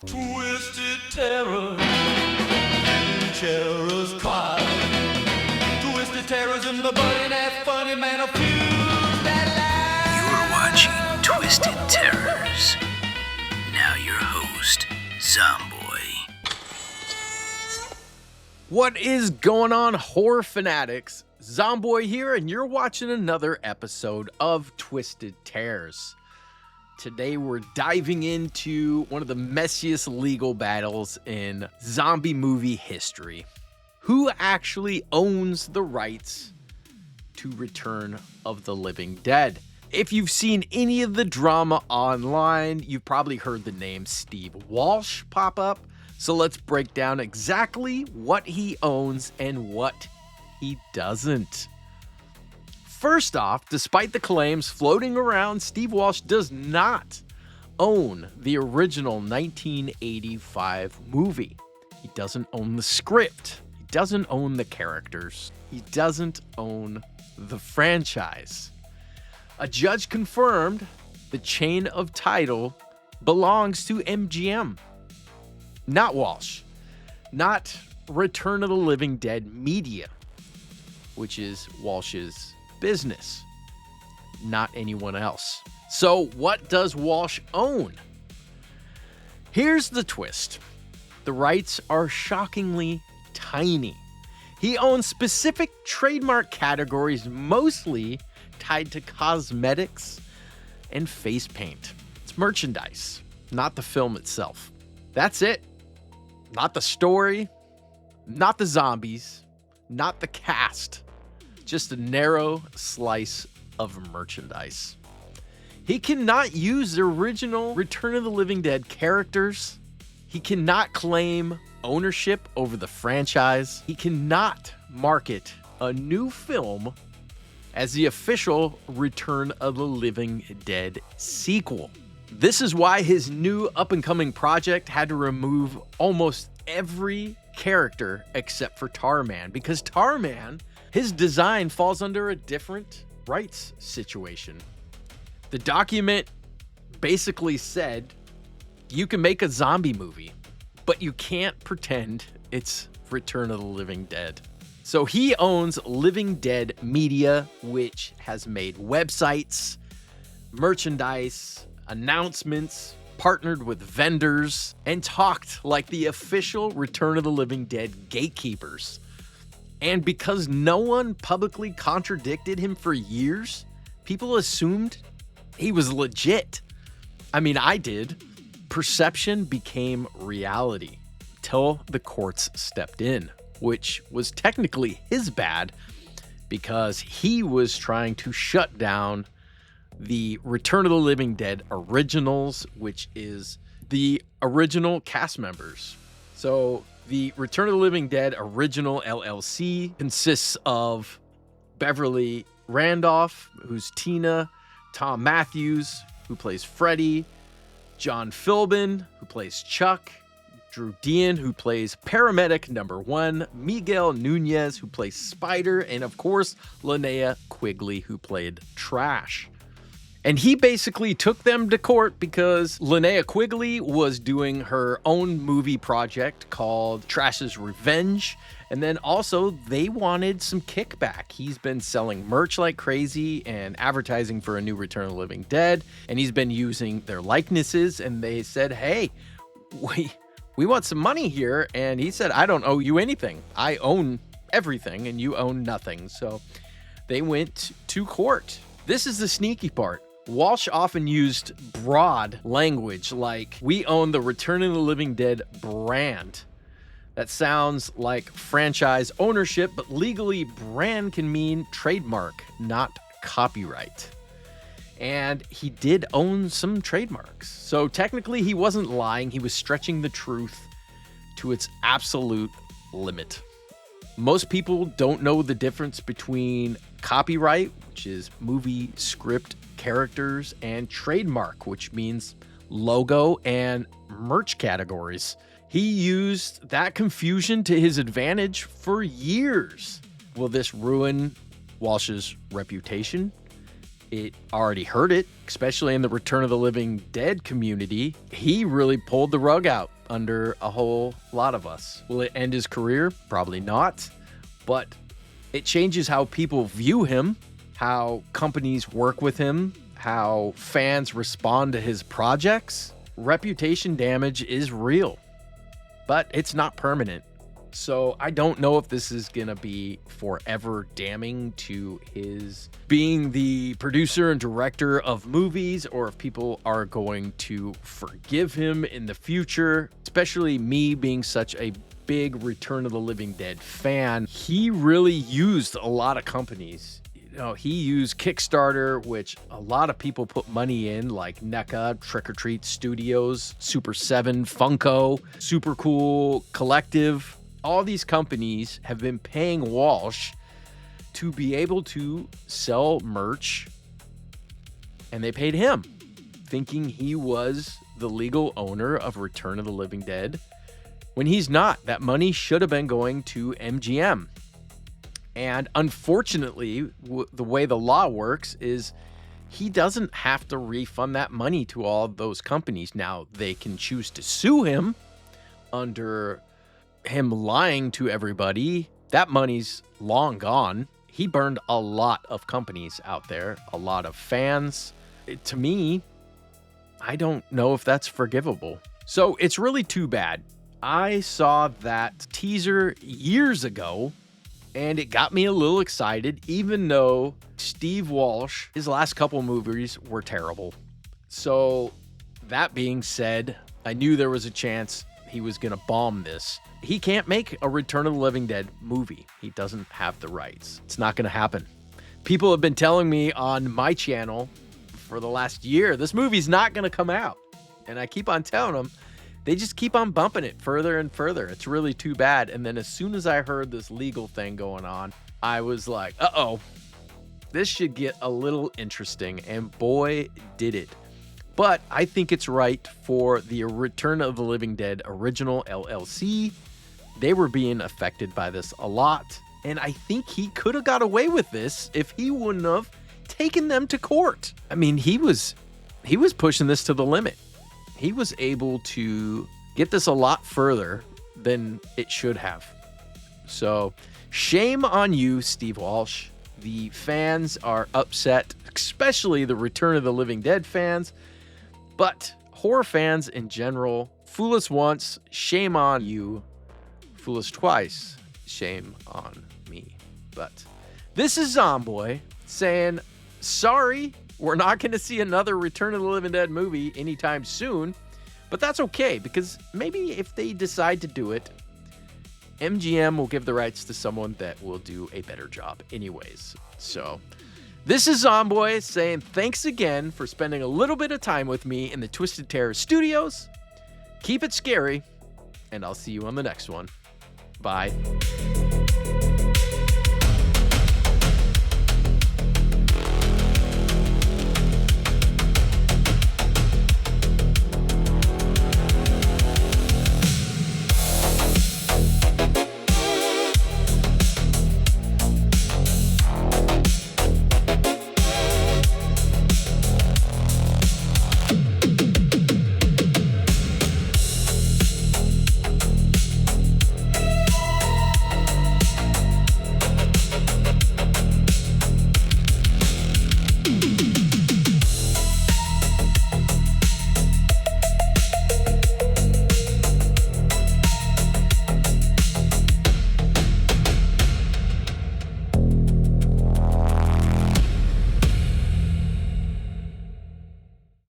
Twisted terror, terror's cry. Twisted terrors in the body, that funny man of fuse that You're watching Twisted Terrors. Now your host, Zomboy. What is going on, horror fanatics? Zomboy here, and you're watching another episode of Twisted Terrors. Today we're diving into one of the messiest legal battles in zombie movie history. Who actually owns the rights to Return of the Living Dead? If you've seen any of the drama online, you've probably heard the name Steve Wolsh pop up. So let's break down exactly what he owns and what he doesn't. First off, despite the claims floating around, Steve Wolsh does not own the original 1985 movie. He doesn't own the script. He doesn't own the characters. He doesn't own the franchise. A judge confirmed the chain of title belongs to MGM, not Wolsh, not Return of the Living Dead Media, which is Wolsh's business, not anyone else. So what does Wolsh own? Here's the twist. The rights are shockingly tiny. He owns specific trademark categories, mostly tied to cosmetics and face paint. It's merchandise, not the film itself. That's it. Not the story, not the zombies, not the cast. Just a narrow slice of merchandise. He cannot use the original Return of the Living Dead characters. He cannot claim ownership over the franchise. He cannot market a new film as the official Return of the Living Dead sequel. This is why his new up-and-coming project had to remove almost every character except for Tarman, because Tarman, his design falls under a different rights situation. The document basically said you can make a zombie movie, but you can't pretend it's Return of the Living Dead. So he owns Living Dead Media, which has made websites, merchandise, announcements, partnered with vendors, and talked like the official Return of the Living Dead gatekeepers. And because no one publicly contradicted him for years, people assumed he was legit. I mean, I did. Perception became reality till the courts stepped in, which was technically his bad because he was trying to shut down the Return of the Living Dead originals, which is the original cast members. So the Return of the Living Dead original LLC consists of Beverly Randolph, who's Tina, Tom Matthews, who plays Freddy, John Philbin, who plays Chuck, Drew Dean, who plays Paramedic Number 1, Miguel Nunez, who plays Spider, and of course, Linnea Quigley, who played Trash. And he basically took them to court because Linnea Quigley was doing her own movie project called Trash's Revenge. And then also they wanted some kickback. He's been selling merch like crazy and advertising for a new Return of the Living Dead. And he's been using their likenesses. And they said, hey, we want some money here. And he said, I don't owe you anything. I own everything and you own nothing. So they went to court. This is the sneaky part. Wolsh often used broad language like, we own the Return of the Living Dead brand. That sounds like franchise ownership, but legally brand can mean trademark, not copyright. And he did own some trademarks. So technically he wasn't lying, he was stretching the truth to its absolute limit. Most people don't know the difference between copyright, which is movie script characters, and trademark, which means logo and merch categories. He used that confusion to his advantage for years. Will this ruin Wolsh's reputation? It already heard it, especially in the Return of the Living Dead community. He really pulled the rug out under a whole lot of us. Will it end his career? Probably not. But it changes how people view him, how companies work with him, how fans respond to his projects. Reputation damage is real, but it's not permanent. So I don't know if this is going to be forever damning to his being the producer and director of movies, or if people are going to forgive him in the future, especially me being such a big Return of the Living Dead fan. He really used a lot of companies. You know, he used Kickstarter, which a lot of people put money in, like NECA, Trick or Treat Studios, Super 7, Funko, Super Cool Collective. All these companies have been paying Wolsh to be able to sell merch, and they paid him, thinking he was the legal owner of Return of the Living Dead, when he's not. That money should have been going to MGM. And unfortunately, the way the law works is he doesn't have to refund that money to all those companies. Now, they can choose to sue him under him lying to everybody. That money's long gone. He burned a lot of companies out there, a lot of fans. To me, I don't know if that's forgivable. So it's really too bad. I saw that teaser years ago, and it got me a little excited, even though Steve Wolsh, his last couple movies were terrible. So that being said, I knew there was a chance he was going to bomb this. He can't make a Return of the Living Dead movie. He doesn't have the rights. It's not going to happen. People have been telling me on my channel for the last year, this movie's not going to come out. And I keep on telling them, they just keep on bumping it further and further. It's really too bad. And then as soon as I heard this legal thing going on, I was like, uh-oh, this should get a little interesting. And boy, did it. But I think it's right for the Return of the Living Dead original LLC. They were being affected by this a lot. And I think he could have got away with this if he wouldn't have taken them to court. I mean, he was pushing this to the limit. He was able to get this a lot further than it should have. So shame on you, Steve Wolsh. The fans are upset, especially the Return of the Living Dead fans, but horror fans in general. Fool us once, shame on you. Fool us twice, shame on me. But this is Zomboy saying, sorry, we're not going to see another Return of the Living Dead movie anytime soon, but that's okay, because maybe if they decide to do it, MGM will give the rights to someone that will do a better job anyways. So this is Zomboy saying thanks again for spending a little bit of time with me in the Twisted Terror Studios. Keep it scary, and I'll see you on the next one. Bye.